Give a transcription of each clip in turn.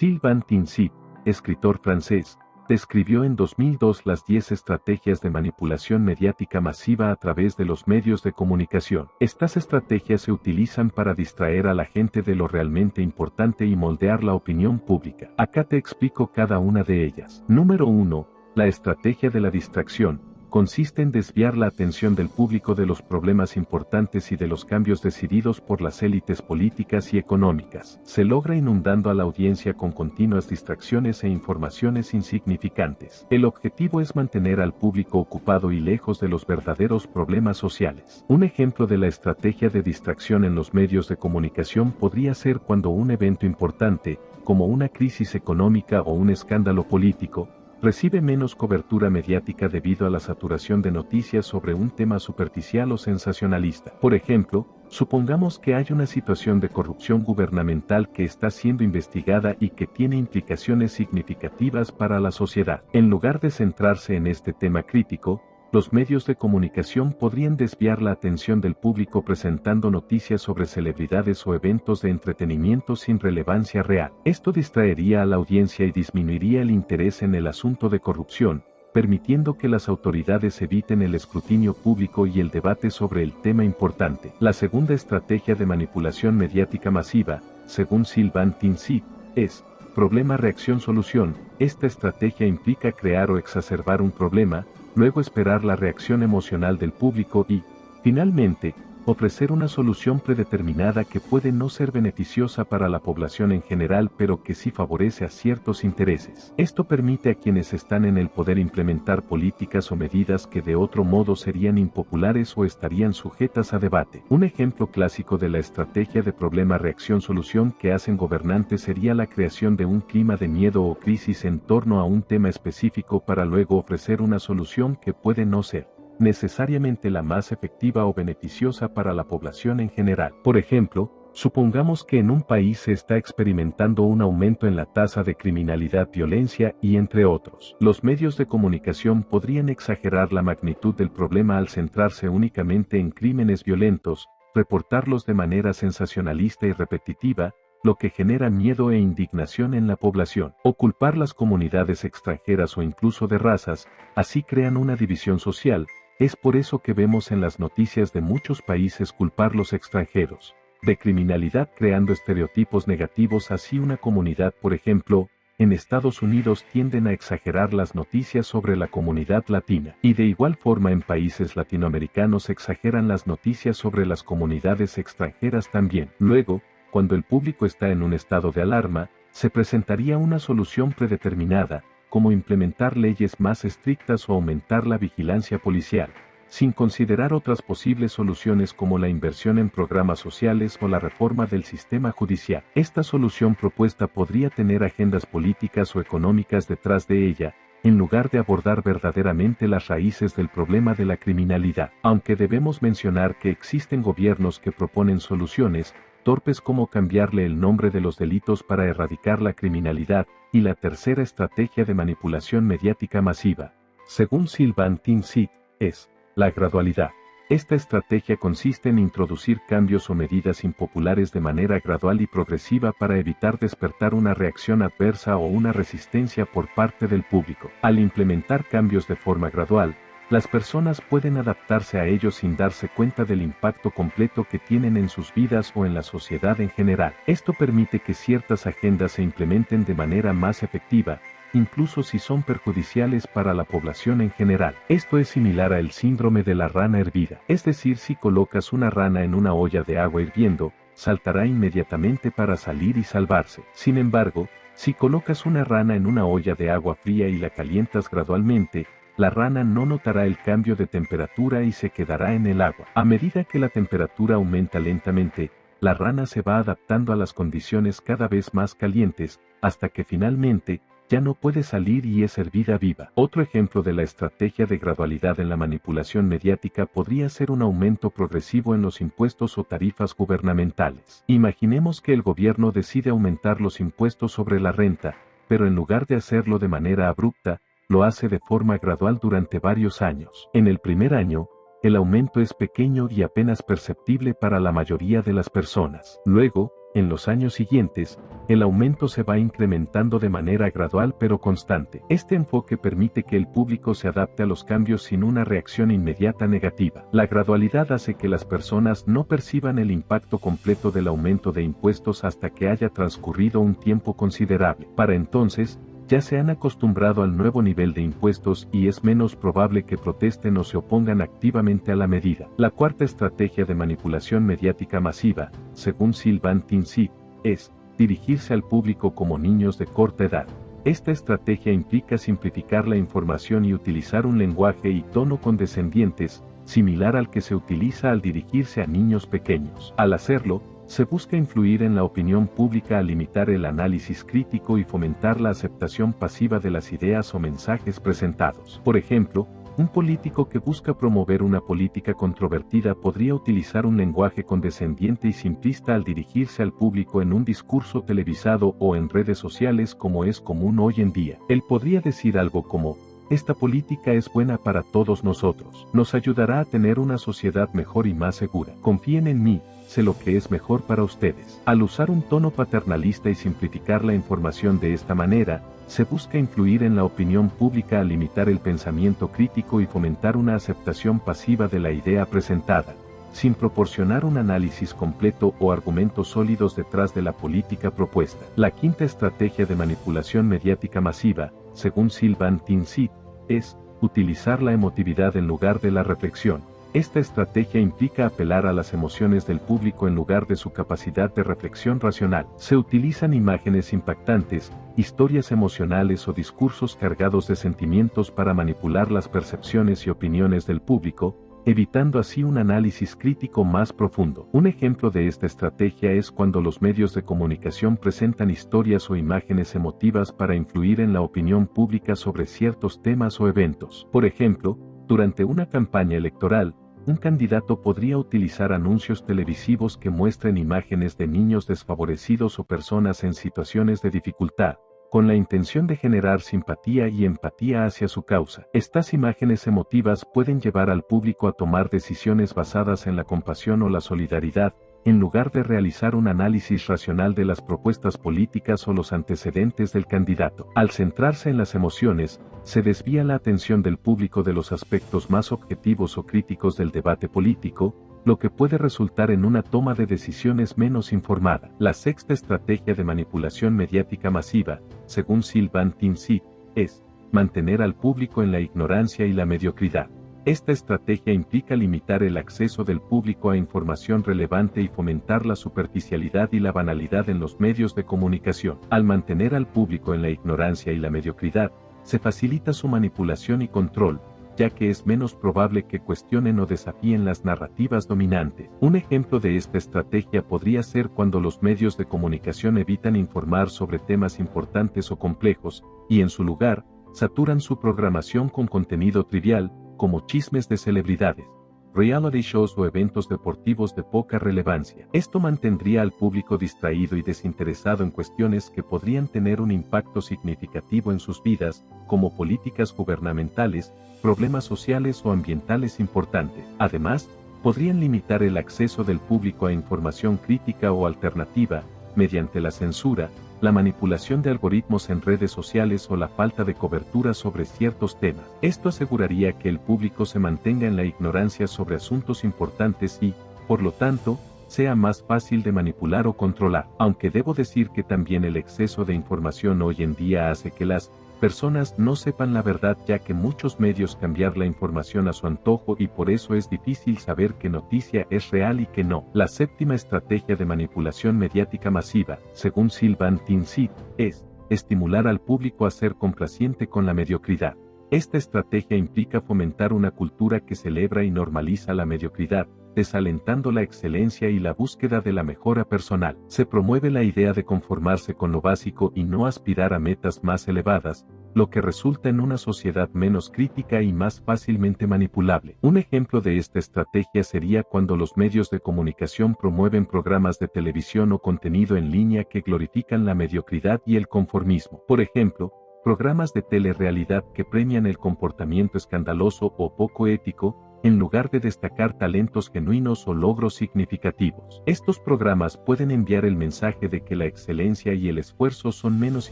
Sylvain Tincy, escritor francés, describió en 2002 las 10 estrategias de manipulación mediática masiva a través de los medios de comunicación. Estas estrategias se utilizan para distraer a la gente de lo realmente importante y moldear la opinión pública. Acá te explico cada una de ellas. Número 1. La estrategia de la distracción. Consiste en desviar la atención del público de los problemas importantes y de los cambios decididos por las élites políticas y económicas. Se logra inundando a la audiencia con continuas distracciones e informaciones insignificantes. El objetivo es mantener al público ocupado y lejos de los verdaderos problemas sociales. Un ejemplo de la estrategia de distracción en los medios de comunicación podría ser cuando un evento importante, como una crisis económica o un escándalo político, recibe menos cobertura mediática debido a la saturación de noticias sobre un tema superficial o sensacionalista. Por ejemplo, supongamos que hay una situación de corrupción gubernamental que está siendo investigada y que tiene implicaciones significativas para la sociedad. En lugar de centrarse en este tema crítico, los medios de comunicación podrían desviar la atención del público presentando noticias sobre celebridades o eventos de entretenimiento sin relevancia real. Esto distraería a la audiencia y disminuiría el interés en el asunto de corrupción, permitiendo que las autoridades eviten el escrutinio público y el debate sobre el tema importante. La segunda estrategia de manipulación mediática masiva, según Sylvain Tincy, es problema-reacción-solución. Esta estrategia implica crear o exacerbar un problema, luego esperar la reacción emocional del público y, finalmente, ofrecer una solución predeterminada que puede no ser beneficiosa para la población en general pero que sí favorece a ciertos intereses. Esto permite a quienes están en el poder implementar políticas o medidas que de otro modo serían impopulares o estarían sujetas a debate. Un ejemplo clásico de la estrategia de problema-reacción-solución que hacen gobernantes sería la creación de un clima de miedo o crisis en torno a un tema específico para luego ofrecer una solución que puede no ser necesariamente la más efectiva o beneficiosa para la población en general. Por ejemplo, supongamos que en un país se está experimentando un aumento en la tasa de criminalidad, violencia y entre otros. Los medios de comunicación podrían exagerar la magnitud del problema al centrarse únicamente en crímenes violentos, reportarlos de manera sensacionalista y repetitiva, lo que genera miedo e indignación en la población. O culpar las comunidades extranjeras o incluso de razas, así crean una división social. Es por eso que vemos en las noticias de muchos países culpar los extranjeros de criminalidad creando estereotipos negativos hacia una comunidad. Por ejemplo, en Estados Unidos tienden a exagerar las noticias sobre la comunidad latina, y de igual forma en países latinoamericanos exageran las noticias sobre las comunidades extranjeras también. Luego, cuando el público está en un estado de alarma, se presentaría una solución predeterminada, como implementar leyes más estrictas o aumentar la vigilancia policial, sin considerar otras posibles soluciones como la inversión en programas sociales o la reforma del sistema judicial. Esta solución propuesta podría tener agendas políticas o económicas detrás de ella, en lugar de abordar verdaderamente las raíces del problema de la criminalidad. Aunque debemos mencionar que existen gobiernos que proponen soluciones torpes como cambiarle el nombre de los delitos para erradicar la criminalidad, y la tercera estrategia de manipulación mediática masiva, según Sylvain Tincy, es la gradualidad. Esta estrategia consiste en introducir cambios o medidas impopulares de manera gradual y progresiva para evitar despertar una reacción adversa o una resistencia por parte del público. Al implementar cambios de forma gradual, las personas pueden adaptarse a ellos sin darse cuenta del impacto completo que tienen en sus vidas o en la sociedad en general. Esto permite que ciertas agendas se implementen de manera más efectiva, incluso si son perjudiciales para la población en general. Esto es similar al síndrome de la rana hervida. Es decir, si colocas una rana en una olla de agua hirviendo, saltará inmediatamente para salir y salvarse. Sin embargo, si colocas una rana en una olla de agua fría y la calientas gradualmente, la rana no notará el cambio de temperatura y se quedará en el agua. A medida que la temperatura aumenta lentamente, la rana se va adaptando a las condiciones cada vez más calientes, hasta que finalmente, ya no puede salir y es hervida viva. Otro ejemplo de la estrategia de gradualidad en la manipulación mediática podría ser un aumento progresivo en los impuestos o tarifas gubernamentales. Imaginemos que el gobierno decide aumentar los impuestos sobre la renta, pero en lugar de hacerlo de manera abrupta, lo hace de forma gradual durante varios años. En el primer año, el aumento es pequeño y apenas perceptible para la mayoría de las personas. Luego, En los años siguientes, el aumento se va incrementando de manera gradual pero constante. Este enfoque permite que el público se adapte a los cambios sin una reacción inmediata negativa. La gradualidad hace que las personas no perciban el impacto completo del aumento de impuestos hasta que haya transcurrido un tiempo considerable. Para entonces, ya se han acostumbrado al nuevo nivel de impuestos y es menos probable que protesten o se opongan activamente a la medida. La cuarta estrategia de manipulación mediática masiva, según Sylvain Tincy, es dirigirse al público como niños de corta edad. Esta estrategia implica simplificar la información y utilizar un lenguaje y tono condescendientes, similar al que se utiliza al dirigirse a niños pequeños. Al hacerlo, se busca influir en la opinión pública al limitar el análisis crítico y fomentar la aceptación pasiva de las ideas o mensajes presentados. Por ejemplo, un político que busca promover una política controvertida podría utilizar un lenguaje condescendiente y simplista al dirigirse al público en un discurso televisado o en redes sociales como es común hoy en día. Él podría decir algo como: esta política es buena para todos nosotros. Nos ayudará a tener una sociedad mejor y más segura. Confíen en mí, sé lo que es mejor para ustedes. Al usar un tono paternalista y simplificar la información de esta manera, se busca influir en la opinión pública al limitar el pensamiento crítico y fomentar una aceptación pasiva de la idea presentada, sin proporcionar un análisis completo o argumentos sólidos detrás de la política propuesta. La quinta estrategia de manipulación mediática masiva, según Sylvain Tincy, es utilizar la emotividad en lugar de la reflexión. Esta estrategia implica apelar a las emociones del público en lugar de su capacidad de reflexión racional. Se utilizan imágenes impactantes, historias emocionales o discursos cargados de sentimientos para manipular las percepciones y opiniones del público, evitando así un análisis crítico más profundo. Un ejemplo de esta estrategia es cuando los medios de comunicación presentan historias o imágenes emotivas para influir en la opinión pública sobre ciertos temas o eventos. Por ejemplo, durante una campaña electoral, un candidato podría utilizar anuncios televisivos que muestren imágenes de niños desfavorecidos o personas en situaciones de dificultad, con la intención de generar simpatía y empatía hacia su causa. Estas imágenes emotivas pueden llevar al público a tomar decisiones basadas en la compasión o la solidaridad, en lugar de realizar un análisis racional de las propuestas políticas o los antecedentes del candidato. Al centrarse en las emociones, se desvía la atención del público de los aspectos más objetivos o críticos del debate político, lo que puede resultar en una toma de decisiones menos informada. La sexta estrategia de manipulación mediática masiva, según Sylvain Tincy, es mantener al público en la ignorancia y la mediocridad. Esta estrategia implica limitar el acceso del público a información relevante y fomentar la superficialidad y la banalidad en los medios de comunicación. Al mantener al público en la ignorancia y la mediocridad, se facilita su manipulación y control, ya que es menos probable que cuestionen o desafíen las narrativas dominantes. Un ejemplo de esta estrategia podría ser cuando los medios de comunicación evitan informar sobre temas importantes o complejos, y en su lugar, saturan su programación con contenido trivial, como chismes de celebridades, reality shows o eventos deportivos de poca relevancia. Esto mantendría al público distraído y desinteresado en cuestiones que podrían tener un impacto significativo en sus vidas, como políticas gubernamentales, problemas sociales o ambientales importantes. Además, podrían limitar el acceso del público a información crítica o alternativa, mediante la censura, la manipulación de algoritmos en redes sociales o la falta de cobertura sobre ciertos temas. Esto aseguraría que el público se mantenga en la ignorancia sobre asuntos importantes y, por lo tanto, sea más fácil de manipular o controlar. Aunque debo decir que también el exceso de información hoy en día hace que las personas no sepan la verdad, ya que muchos medios cambian la información a su antojo y por eso es difícil saber qué noticia es real y qué no. La séptima estrategia de manipulación mediática masiva, según Sylvain Tincy, es estimular al público a ser complaciente con la mediocridad. Esta estrategia implica fomentar una cultura que celebra y normaliza la mediocridad, desalentando la excelencia y la búsqueda de la mejora personal. Se promueve la idea de conformarse con lo básico y no aspirar a metas más elevadas, lo que resulta en una sociedad menos crítica y más fácilmente manipulable. Un ejemplo de esta estrategia sería cuando los medios de comunicación promueven programas de televisión o contenido en línea que glorifican la mediocridad y el conformismo. Por ejemplo, programas de telerrealidad que premian el comportamiento escandaloso o poco ético, en lugar de destacar talentos genuinos o logros significativos. Estos programas pueden enviar el mensaje de que la excelencia y el esfuerzo son menos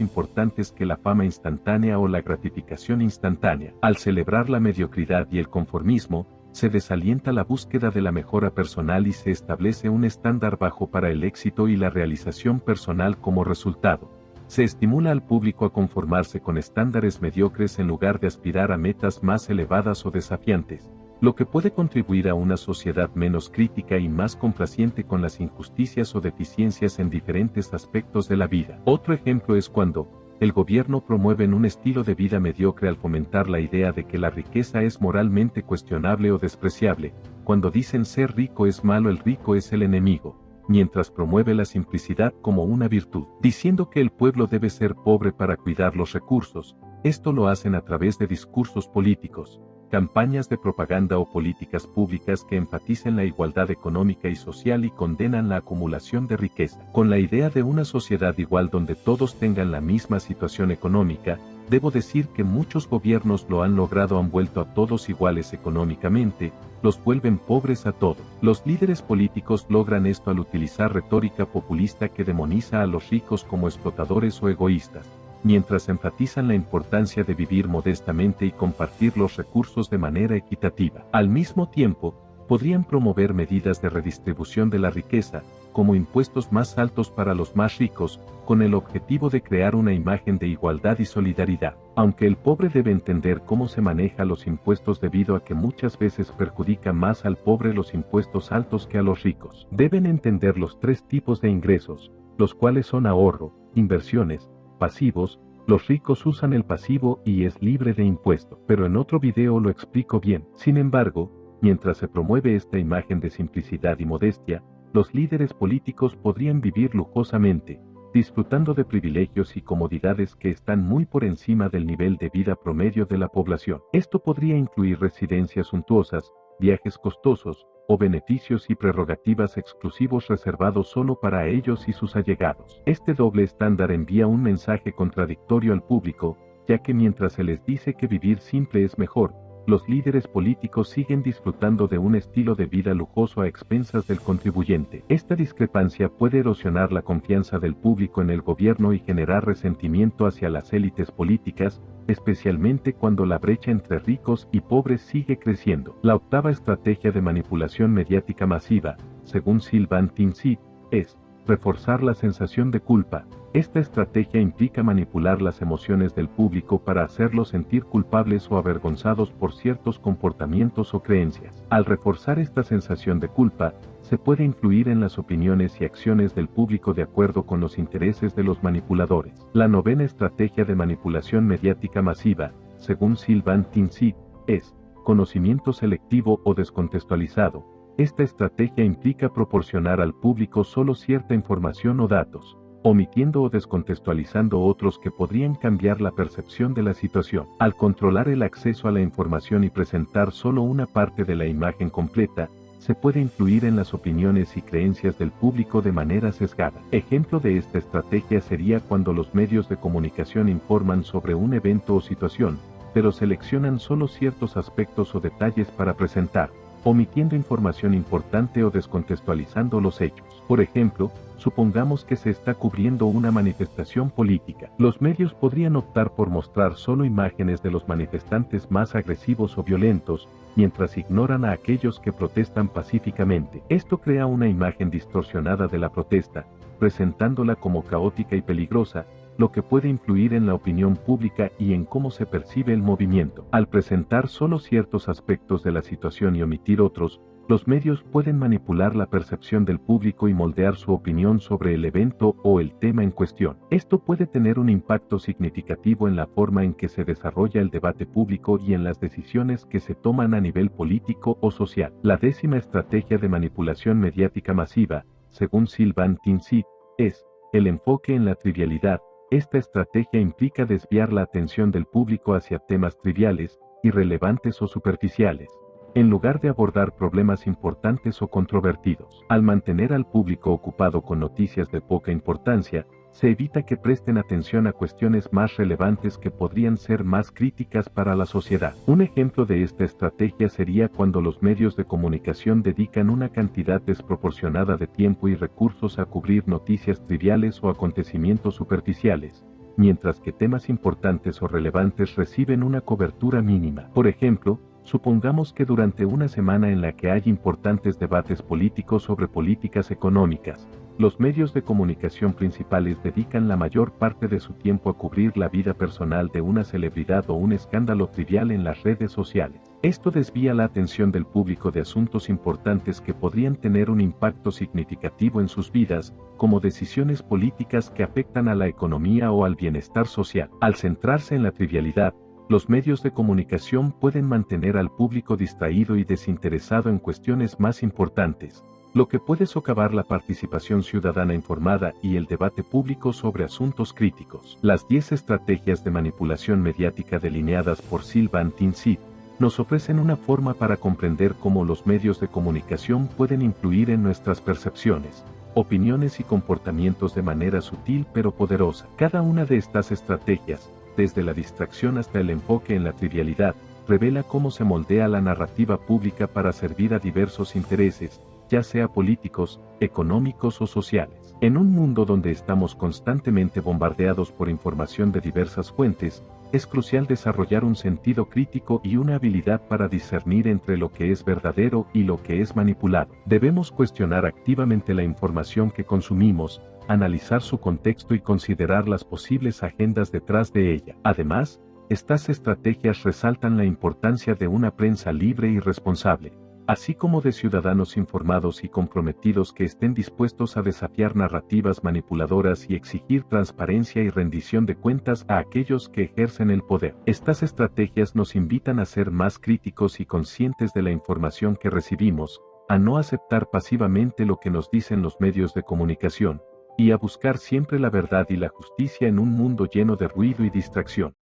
importantes que la fama instantánea o la gratificación instantánea. Al celebrar la mediocridad y el conformismo, se desalienta la búsqueda de la mejora personal y se establece un estándar bajo para el éxito y la realización personal como resultado. Se estimula al público a conformarse con estándares mediocres en lugar de aspirar a metas más elevadas o desafiantes, lo que puede contribuir a una sociedad menos crítica y más complaciente con las injusticias o deficiencias en diferentes aspectos de la vida. Otro ejemplo es cuando el gobierno promueve un estilo de vida mediocre al fomentar la idea de que la riqueza es moralmente cuestionable o despreciable, cuando dicen ser rico es malo, el rico es el enemigo, mientras promueve la simplicidad como una virtud, diciendo que el pueblo debe ser pobre para cuidar los recursos. Esto lo hacen a través de discursos políticos, campañas de propaganda o políticas públicas que enfaticen la igualdad económica y social y condenan la acumulación de riqueza. Con la idea de una sociedad igual donde todos tengan la misma situación económica, debo decir que muchos gobiernos lo han logrado, han vuelto a todos iguales económicamente, los vuelven pobres a todos. Los líderes políticos logran esto al utilizar retórica populista que demoniza a los ricos como explotadores o egoístas, mientras enfatizan la importancia de vivir modestamente y compartir los recursos de manera equitativa. Al mismo tiempo, podrían promover medidas de redistribución de la riqueza, como impuestos más altos para los más ricos, con el objetivo de crear una imagen de igualdad y solidaridad. Aunque el pobre debe entender cómo se maneja los impuestos debido a que muchas veces perjudica más al pobre los impuestos altos que a los ricos. Deben entender los tres tipos de ingresos, los cuales son ahorro, inversiones, pasivos. Los ricos usan el pasivo y es libre de impuesto, pero en otro video lo explico bien. Sin embargo, mientras se promueve esta imagen de simplicidad y modestia, los líderes políticos podrían vivir lujosamente, disfrutando de privilegios y comodidades que están muy por encima del nivel de vida promedio de la población. Esto podría incluir residencias suntuosas, viajes costosos, o beneficios y prerrogativas exclusivos reservados solo para ellos y sus allegados. Este doble estándar envía un mensaje contradictorio al público, ya que mientras se les dice que vivir simple es mejor, los líderes políticos siguen disfrutando de un estilo de vida lujoso a expensas del contribuyente. Esta discrepancia puede erosionar la confianza del público en el gobierno y generar resentimiento hacia las élites políticas, especialmente cuando la brecha entre ricos y pobres sigue creciendo. La octava estrategia de manipulación mediática masiva, según Sylvain Tincy, es reforzar la sensación de culpa. Esta estrategia implica manipular las emociones del público para hacerlos sentir culpables o avergonzados por ciertos comportamientos o creencias. Al reforzar esta sensación de culpa, se puede influir en las opiniones y acciones del público de acuerdo con los intereses de los manipuladores. La novena estrategia de manipulación mediática masiva, según Sylvain Tincy, es conocimiento selectivo o descontextualizado. Esta estrategia implica proporcionar al público solo cierta información o datos, omitiendo o descontextualizando otros que podrían cambiar la percepción de la situación. Al controlar el acceso a la información y presentar solo una parte de la imagen completa, se puede influir en las opiniones y creencias del público de manera sesgada. Ejemplo de esta estrategia sería cuando los medios de comunicación informan sobre un evento o situación, pero seleccionan solo ciertos aspectos o detalles para presentar, omitiendo información importante o descontextualizando los hechos. Por ejemplo, supongamos que se está cubriendo una manifestación política. Los medios podrían optar por mostrar solo imágenes de los manifestantes más agresivos o violentos, mientras ignoran a aquellos que protestan pacíficamente. Esto crea una imagen distorsionada de la protesta, presentándola como caótica y peligrosa, lo que puede influir en la opinión pública y en cómo se percibe el movimiento. Al presentar solo ciertos aspectos de la situación y omitir otros, los medios pueden manipular la percepción del público y moldear su opinión sobre el evento o el tema en cuestión. Esto puede tener un impacto significativo en la forma en que se desarrolla el debate público y en las decisiones que se toman a nivel político o social. La décima estrategia de manipulación mediática masiva, según Sylvain Tincy, es el enfoque en la trivialidad. Esta estrategia implica desviar la atención del público hacia temas triviales, irrelevantes o superficiales, en lugar de abordar problemas importantes o controvertidos. Al mantener al público ocupado con noticias de poca importancia, se evita que presten atención a cuestiones más relevantes que podrían ser más críticas para la sociedad. Un ejemplo de esta estrategia sería cuando los medios de comunicación dedican una cantidad desproporcionada de tiempo y recursos a cubrir noticias triviales o acontecimientos superficiales, mientras que temas importantes o relevantes reciben una cobertura mínima. Por ejemplo, supongamos que durante una semana en la que hay importantes debates políticos sobre políticas económicas, los medios de comunicación principales dedican la mayor parte de su tiempo a cubrir la vida personal de una celebridad o un escándalo trivial en las redes sociales. Esto desvía la atención del público de asuntos importantes que podrían tener un impacto significativo en sus vidas, como decisiones políticas que afectan a la economía o al bienestar social. Al centrarse en la trivialidad, los medios de comunicación pueden mantener al público distraído y desinteresado en cuestiones más importantes, lo que puede socavar la participación ciudadana informada y el debate público sobre asuntos críticos. Las 10 estrategias de manipulación mediática delineadas por Sylvain Tinsit nos ofrecen una forma para comprender cómo los medios de comunicación pueden influir en nuestras percepciones, opiniones y comportamientos de manera sutil pero poderosa. Cada una de estas estrategias, desde la distracción hasta el enfoque en la trivialidad, revela cómo se moldea la narrativa pública para servir a diversos intereses, ya sea políticos, económicos o sociales. En un mundo donde estamos constantemente bombardeados por información de diversas fuentes, es crucial desarrollar un sentido crítico y una habilidad para discernir entre lo que es verdadero y lo que es manipulado. Debemos cuestionar activamente la información que consumimos, analizar su contexto y considerar las posibles agendas detrás de ella. Además, estas estrategias resaltan la importancia de una prensa libre y responsable, así como de ciudadanos informados y comprometidos que estén dispuestos a desafiar narrativas manipuladoras y exigir transparencia y rendición de cuentas a aquellos que ejercen el poder. Estas estrategias nos invitan a ser más críticos y conscientes de la información que recibimos, a no aceptar pasivamente lo que nos dicen los medios de comunicación, y a buscar siempre la verdad y la justicia en un mundo lleno de ruido y distracción.